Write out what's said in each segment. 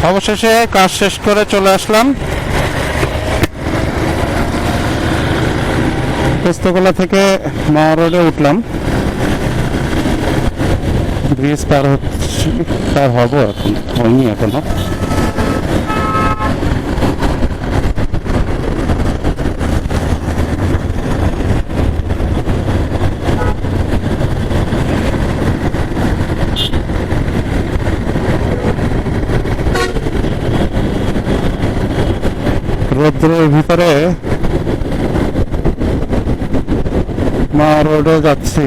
অবশেষে কাজ শেষ করে চলে আসলাম পোস্তগোলা থেকে মাওয়া রোডে উঠলাম। ব্রিজ পার হবো, এখন হয়নি এখনো। রোদ্রের ভিতরে মাওয়া রোডে যাচ্ছি,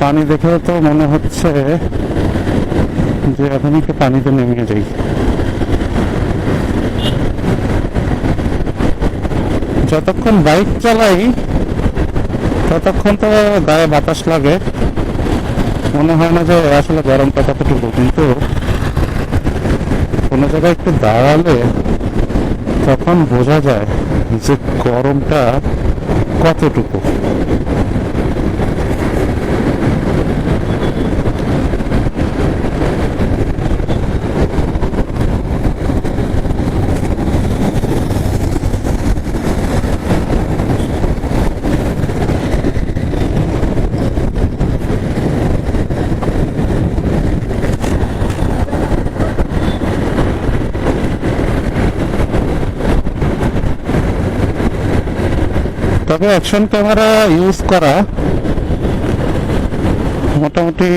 পানি দেখে তো মনে হচ্ছে যে এখনই তো পানিতে নেমে যাই। যতক্ষণ বাইক চালাই ততক্ষণ তো গায়ে বাতাস লাগে, মনে হয় না যে আসলে গরমটা কতটুকু, কিন্তু কোনো জায়গায় একটু দাঁড়ালে তখন বোঝা যায় যে গরমটা কতটুকু। তবে অ্যাকশন ক্যামেরা ইউজ করা মোটামুটি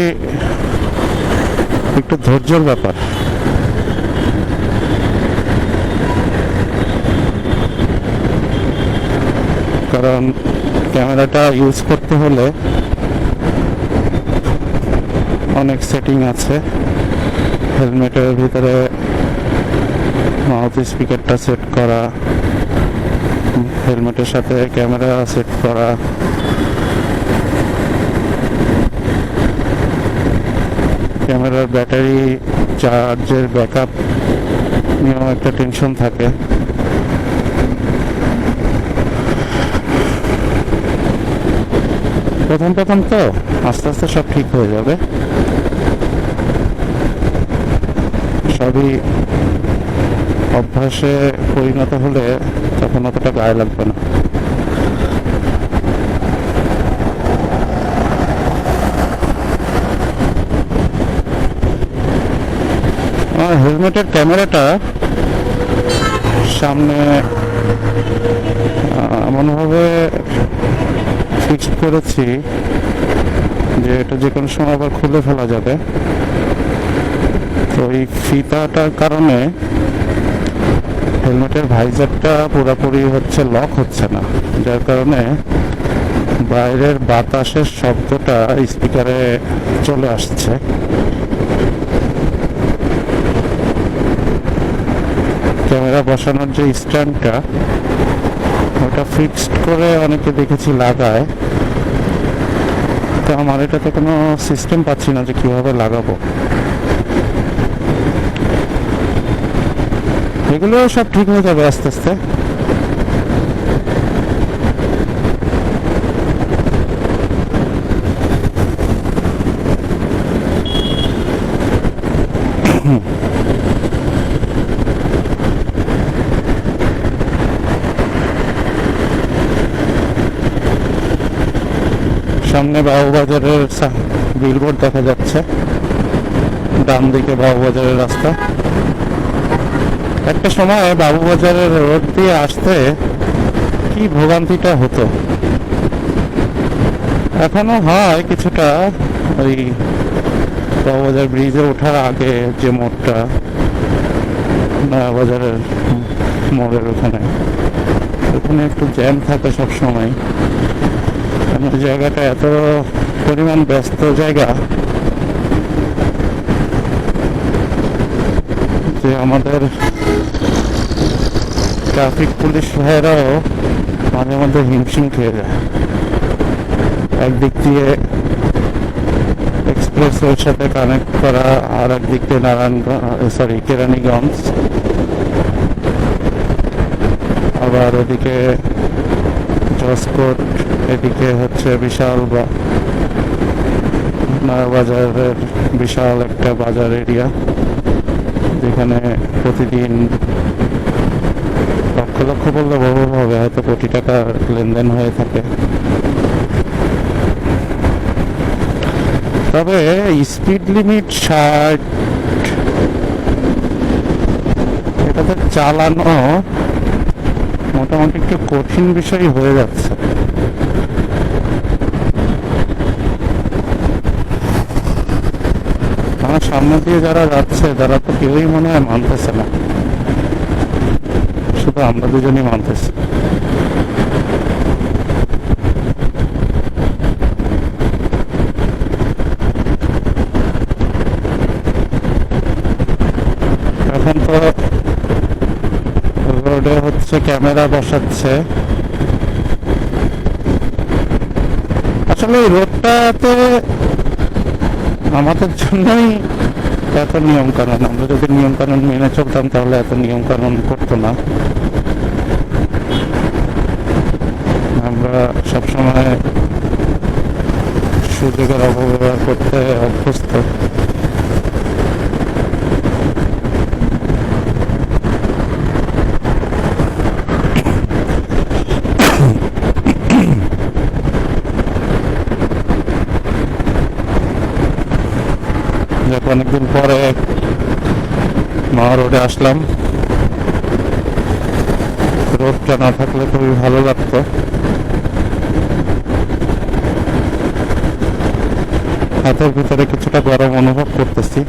একটু ধৈর্যের ব্যাপার। কারণ ক্যামেরাটা ইউজ করতে হলে অনেক সেটিং আছে। হেলমেটের ভিতরে মাউথ স্পিকারটা সেট করা, হেলমেটের সাথে ক্যামেরা সেট করা, ক্যামেরার ব্যাটারি চার্জের ব্যাকআপ নিয়েও একটা টেনশন থাকে। প্রথম তো আস্তে আস্তে সব ঠিক হয়ে যাবে, সবই অভ্যাসে পরিণত হলে তখন অতটা গায়ে লাগবে না। আমার হেলমেটের ক্যামেরাটা সামনে এমনভাবে ফিক্সড করেছি যে এটা যে কোনো সময় আবার খুলে ফেলা যাবে। তো এই ফিতাটার কারণে হেলমেটের ভাইজারটা পুরোপুরি লক হচ্ছে না, যার কারণে বাইরের বাতাসের শব্দটা স্পিকারে চলে আসছে। ক্যামেরা বসানোর যে স্ট্যান্ডটা, ওটা ফিক্সড করে অনেকে দেখেছি লাগায়, তো আমার এটাতে কোনো সিস্টেম পাচ্ছি না যে কিভাবে লাগাবো। এগুলো সব ঠিক হয়ে যাবে আস্তে আস্তে। সামনে বাবুবাজারের বিলবোর্ড দেখা যাচ্ছে, ডান দিকে বাবুবাজারের রাস্তা। একটা সময় বাবুবাজারের রোড দিয়ে আসতে কি ভোগান্তিটা হতো, এখনো হয় কিছুটা। ওই বাবুবাজার ব্রিজে ওঠার আগে যে মোড়টা, বাজারের মোড়ের ওখানে একটু জ্যাম থাকে সব সময়। জায়গাটা এত পরিমাণ ব্যস্ত জায়গা যে আমাদের ট্রাফিক পুলিশ ভাইয়েরাও মাঝে মধ্যে হিমশিম খেয়ে যায়। একদিক দিয়ে এক্সপ্রেসওয়ের সাথে কানেক্ট করা, আর একদিক দিয়ে কেরানীগঞ্জ, আবার ওদিকে জসকোট, এদিকে বিশাল বাজারের বিশাল একটা বাজার এরিয়া। যেখানে প্রতিদিন লক্ষ লক্ষ বললে বহু হবে, হয়তো কোটি টাকা লেনদেন হয়ে থাকে। তবে স্পিড লিমিট 60, এটাতে চালানো মোটামুটি একটু কঠিন বিষয় হয়ে যাচ্ছে। আমার সামনে দিয়ে যারা যাচ্ছে তারা তো কেউই মনে হয় মানতেছে না, শুধু আমরা দুজনই মানতেছি। এখন তো রোডে হচ্ছে ক্যামেরা বসাচ্ছে। আসলে এই রোডটাতে আমাদের জন্যই এত নিয়ম কানুন। আমরা যদি নিয়ম কানুন মেনে চলতাম তাহলে এত নিয়ম কানুন করতো না। আমরা সবসময় সুযোগের অপব্যবহার করতে অভ্যস্ত। অনেকদিন পরে মহা রোডে আসলাম। রোডটা না থাকলে খুবই ভালো লাগতো। হাতের ভিতরে কিছুটা গরম অনুভব করতেছি।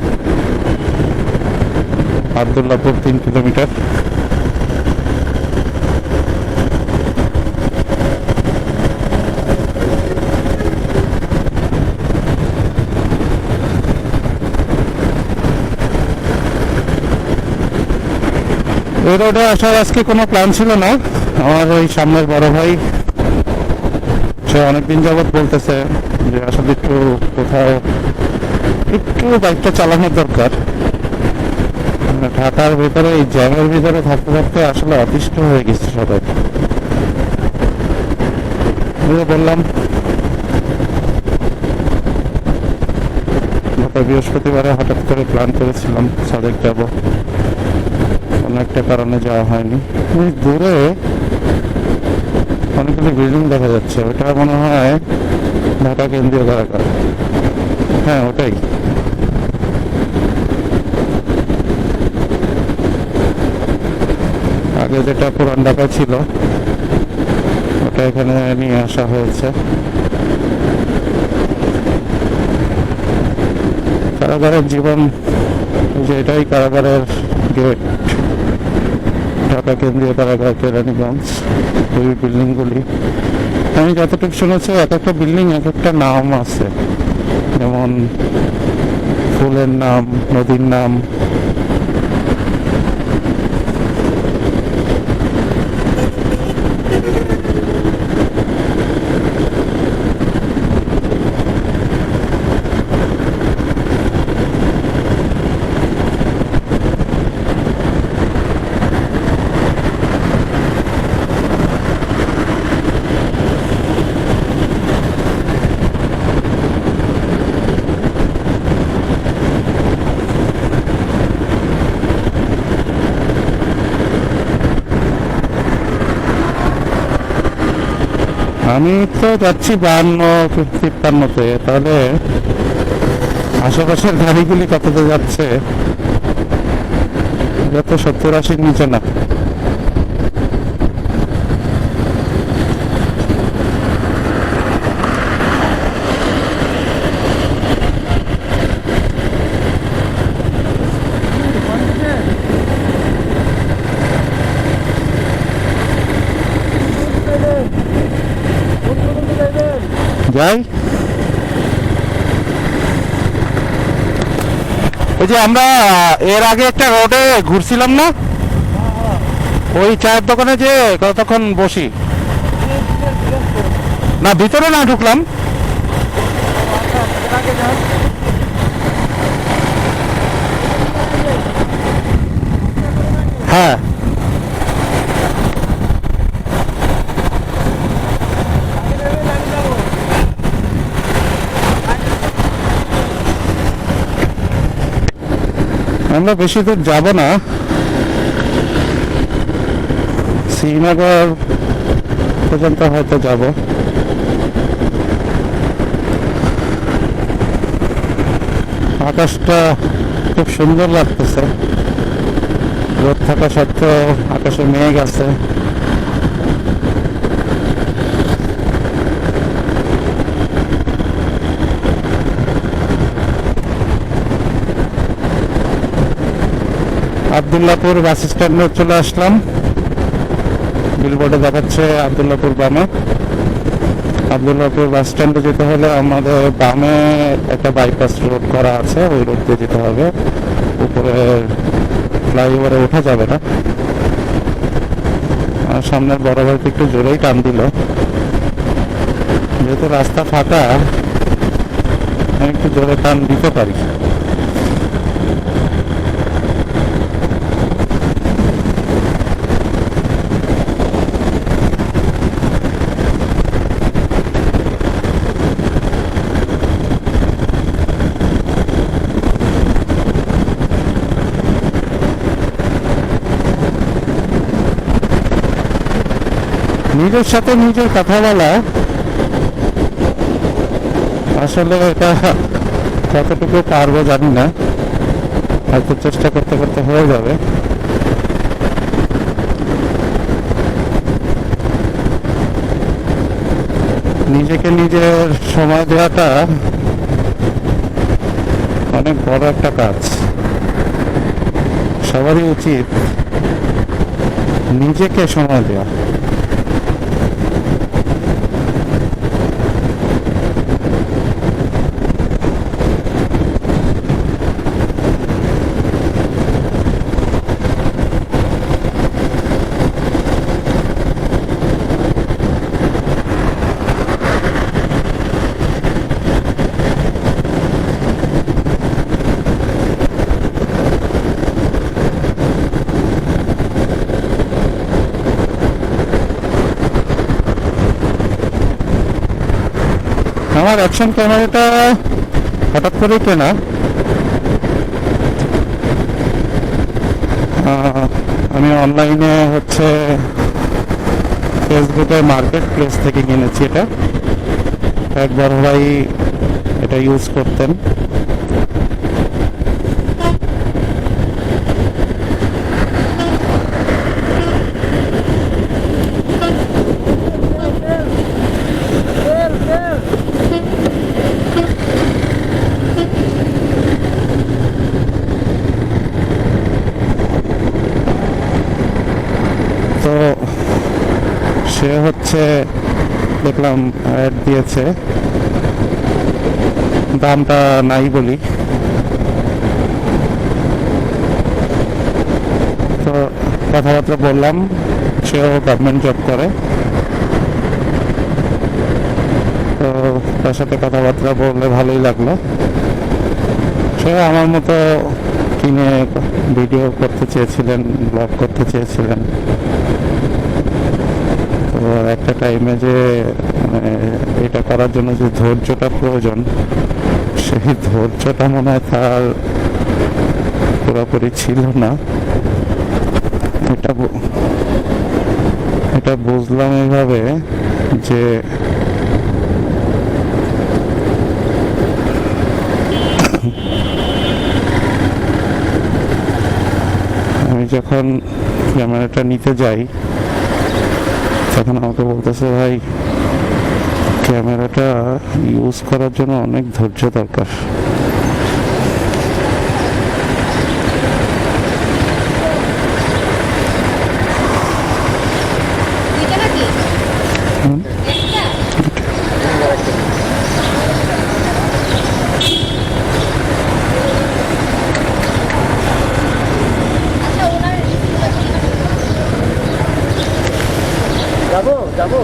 আব্দুল্লাহপুর 3 কিলোমিটার। এই রোডে আসার আজকে কোনো প্ল্যান ছিল না। আমার ওই সামনের বড় ভাই, সে অনেকদিন যাবৎ বলতেছে যে আসলে একটু কোথাও একটু বাইকটা চালানোর দরকার। ঢাকার ভিতরে এই জ্যামের ভিতরে থাকতে থাকতে আসলে অতিষ্ঠ হয়ে গেছে সবাই। বললাম গত বৃহস্পতিবারে হঠাৎ করে প্ল্যান করেছিলাম সাদেক যাব, কোনো একটা কারণে যাওয়া হয়নি। দূরে অনেকগুলো বিল্ডিং দেখা যাচ্ছে, ওটা মনে হয় ঢাকা কেন্দ্রীয় কারাগার। হ্যাঁ, ওটাই। আগে যেটা পুরান ঢাকা ছিল ওটা এখানে নিয়ে আসা হয়েছে। কারাগারের জীবন, যে এটাই কারাগারের গেট, ঢাকা কেন্দ্রীয় কারাগার, কেরানীগঞ্জ। ওই বিল্ডিংগুলি আমি যতটুকু শুনেছি এক একটা বিল্ডিং এক একটা নাম আছে, যেমন ফুলের নাম, নদীর নাম। আমি তো যাচ্ছি 52-53-তে, তাহলে আশেপাশের গাড়িগুলি কততে যাচ্ছে? এটা তো 70-80-র নিচে না। যাই, ওই যে আমরা এর আগে একটা রোডে ঘুরছিলাম না, ওই চায়ের দোকানে যে কতক্ষণ বসি না, ভিতরে না ঢুকলাম। হ্যাঁ, আমরা বেশি দূর যাব না, শ্রীনগর পর্যন্ত হয়তো যাব। আকাশটা খুব সুন্দর লাগতেছে, রোদ থাকা সত্ত্বেও আকাশে মেঘ আছে। আবদুল্লাপুর বাস স্ট্যান্ডে চলে আসলাম। বিলবোর্ডে দেখাচ্ছে আবদুল্লাপুর বামে। আবদুল্লাপুর বাস স্ট্যান্ডে যেতে হলে আমাদের বামে একটা বাইপাস রোড করা আছে, ওই রোড দিয়ে যেতে হবে। উপরে ফ্লাইওভারে ওঠা যাবে না। আর সামনের বড় ভাইকে একটু জোরেই টান দিল, যেহেতু রাস্তা ফাঁকা আমি একটু জোরে টান দিতে পারি। নিজের সাথে নিজের কথা বলা আসলে এটা কতটুকু পারবো জানি না, হয়তো চেষ্টা করতে করতে হয়ে যাবে। নিজেকে নিজের সময় দেওয়াটা অনেক বড় একটা কাজ। সবারই উচিত নিজেকে সময় দেওয়া। আমার অ্যাকশন ক্যামেরাটা হঠাৎ করে কেনা, আমি অনলাইনে হচ্ছে ফেসবুকে মার্কেট প্লেস থেকে কিনেছি। এটা এক বড় ভাই এটা ইউজ করতেন। তো সে হচ্ছে দেখলাম অ্যাড দিয়েছে, দামটা নাই বলি। তো কথাবার্তা বললাম, সেও গভর্নমেন্ট জব করে। তো তার সাথে কথাবার্তা বললে ভালোই লাগলো। সে আমার মতো কিনে ভিডিও করতে চেয়েছিলেন, ব্লগ করতে চেয়েছিলেন। তো একটা টাইমে যে এটা করার জন্য যে ধৈর্যটা প্রয়োজন, সেই ধৈর্যটা মনে হয় তার পুরোপুরি ছিল না। এটা বুঝলাম এইভাবে যে আমি যখন ক্যামেরাটা নিতে যাই তখন আমাকে বলতেছে, ভাই ক্যামেরাটা ইউজ করার জন্য অনেক ধৈর্য দরকার। যাবো যাবো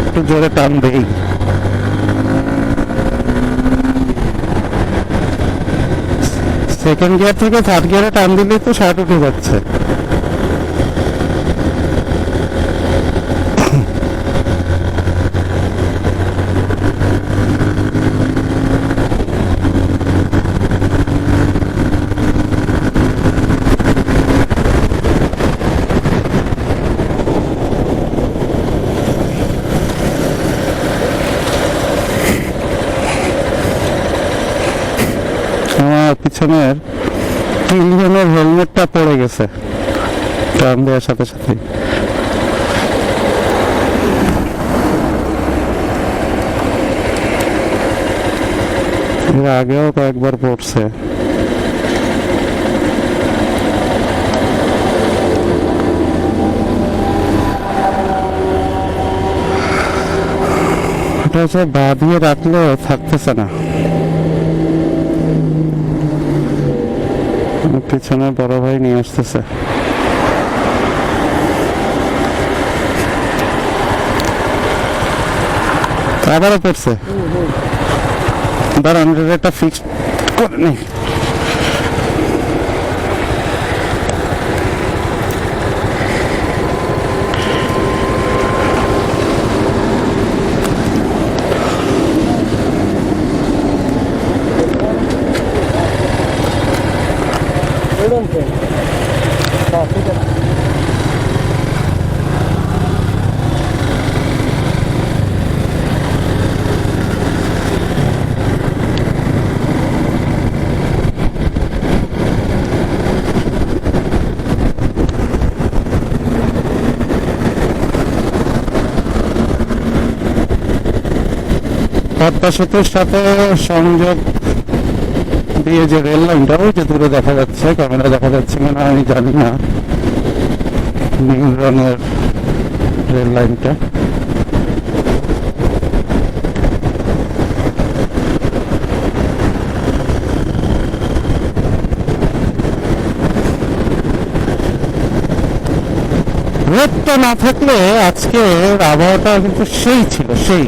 একটু জোরে টান দেই। সেকেন্ড গিয়ার থেকে থার্ড গিয়ারে টান দিলেই তো শার্ট উঠে যাচ্ছে। আমার পিছনের তিনজনের হেলমেটটা পড়ে গেছে টান দেওয়ার সাথে সাথে। এর আগেও কয়েকবার পড়ছে। এটা হচ্ছে বাঁধিয়ে রাখলেও থাকতেছে না। পিছনে বড় ভাই নিয়ে আসতেছে। আবারও পড়ছে। দাঁড়ান, এটা ফিক্স করে নি। পদ্মা সেতুর সাথে সংযোগ দিয়ে যে রেল লাইনটা ওই যে দূরে দেখা যাচ্ছে, ক্যামেরা দেখা যাচ্ছে কিনা আমি জানি না, নীল রঙের রেল লাইনটা। রোদটা না থাকলে আজকে আবহাওয়াটা কিন্তু সেই ছিল, সেই।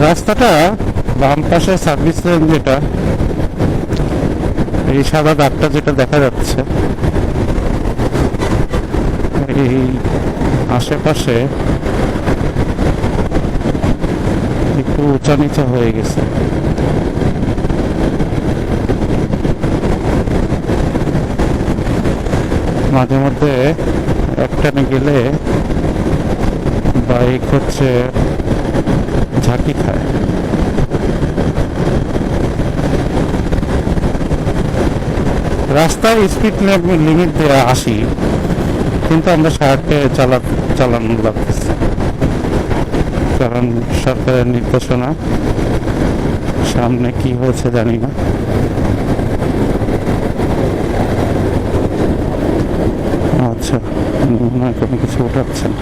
রাস্তাটা বাম পাশে সার্ভিস লেন, যেটা এই সাদা দাগটা যেটা দেখা যাচ্ছে, এই আশেপাশে একটু উঁচা নিচা হয়ে গেছে। মাঝে মধ্যে একটানে গেলে বাইক হচ্ছে ঝাঁকি খায়। রাস্তায় স্পিড লিমিট দেওয়া 80, কিন্তু আমরা 60-এ চালানো লাগতেছে, কারণ সরকারের নির্দেশনা। সামনে কি হয়েছে জানি না। আচ্ছা, মনে হয় কোনো কিছু উঠাচ্ছেন।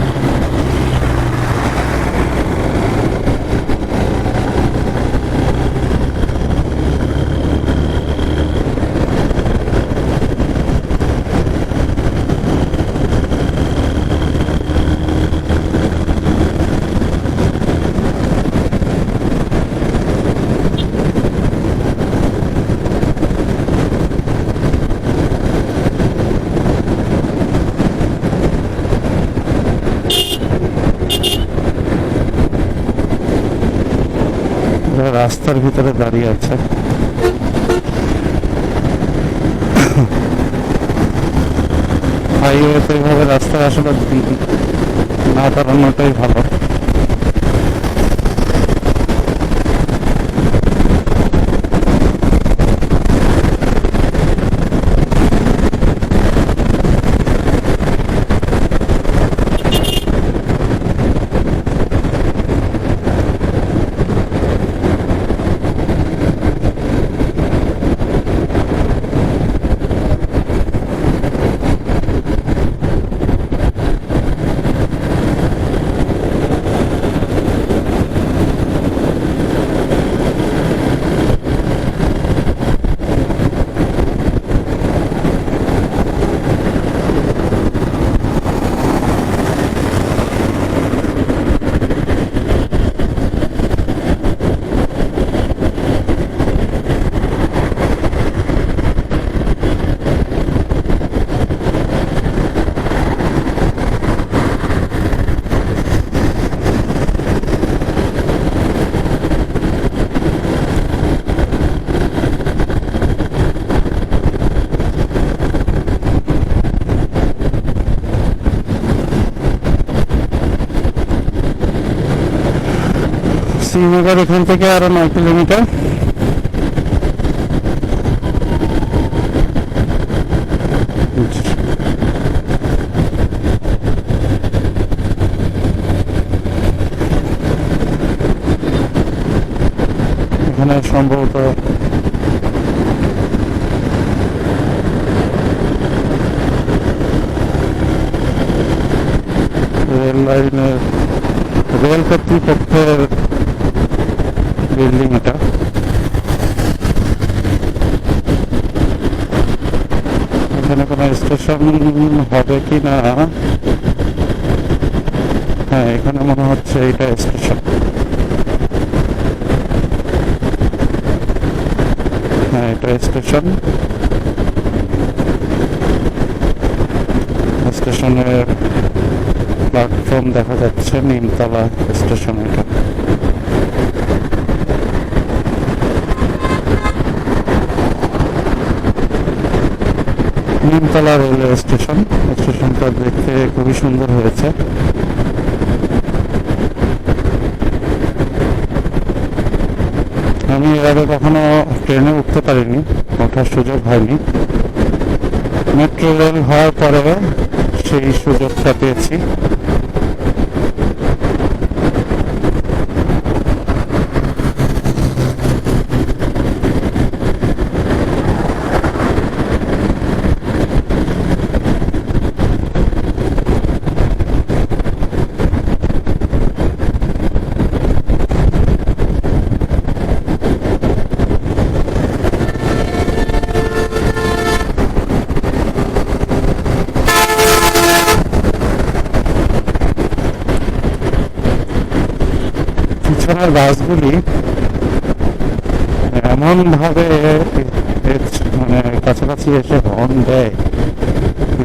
রাস্তার ভিতরে দাঁড়িয়ে আছে। হাইওয়েতে এইভাবে রাস্তায় আসলে না দাঁড়ানোটাই ভালো। শ্রীনগর এখান থেকে আরো 9 কিলোমিটার। এখানে সম্ভবত রেল লাইনের রেল কর্তৃপক্ষের বিল্ডিং এটা। এখানে কোনো স্টেশন হবে কি না, হ্যাঁ এখানে মনে হচ্ছে এটা স্টেশন। হ্যাঁ এটা স্টেশন। স্টেশনের প্ল্যাটফর্ম দেখা যাচ্ছে, নিমতলা স্টেশন এটা। Nimtala railway station. স্টেশনটা দেখতে খুবই সুন্দর হয়েছে। আমি এর আগে কখনো ট্রেনে উঠতে পারিনি, ওঠার সুযোগ হয়নি। মেট্রো রেল হওয়ার পরে সেই সুযোগটা পেয়েছি। পিছনের বাসগুলি এমন ভাবে মানে কাছাকাছি এসে হর্ন দেয়,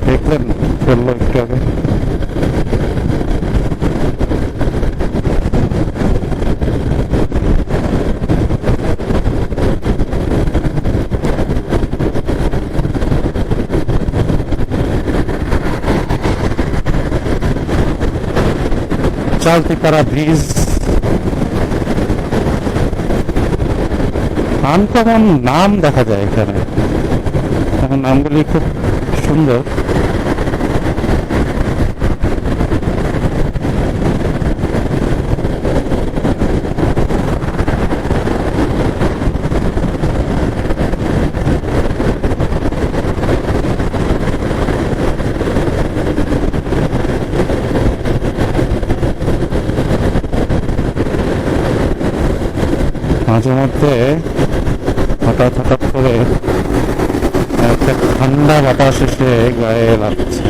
দেখলেন চললো একটু আগে। চালতিপাড়া ব্রিজ, আনকমন নাম দেখা যায় এখানে। নামগুলি খুব সুন্দর। মাঝে মধ্যে হঠাৎ হঠাৎ করে একটা ঠান্ডা বাতাস এসে গায়ে লাগছে।